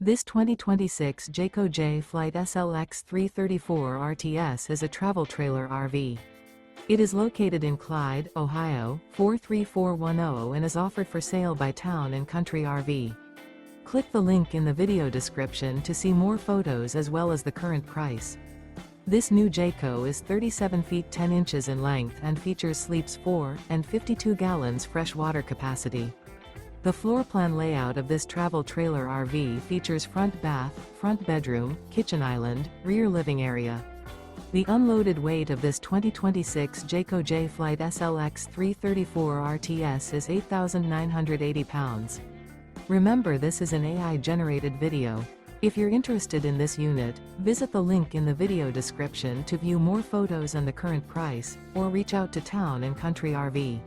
This 2026 Jayco J Flight SLX 334 RTS is a travel trailer RV. It is located in Clyde, Ohio, 43410 and is offered for sale by Town & Country RV. Click the link in the video description to see more photos as well as the current price. This new Jayco is 37 feet 10 inches in length and features sleeps 4 and 52 gallons fresh water capacity. The floor plan layout of this travel trailer RV features front bath, front bedroom, kitchen island, rear living area. The unloaded weight of this 2026 Jayco J Flight SLX 334 RTS is 8,980 pounds. Remember, this is an AI-generated video. If you're interested in this unit, visit the link in the video description to view more photos and the current price, or reach out to Town & Country RV.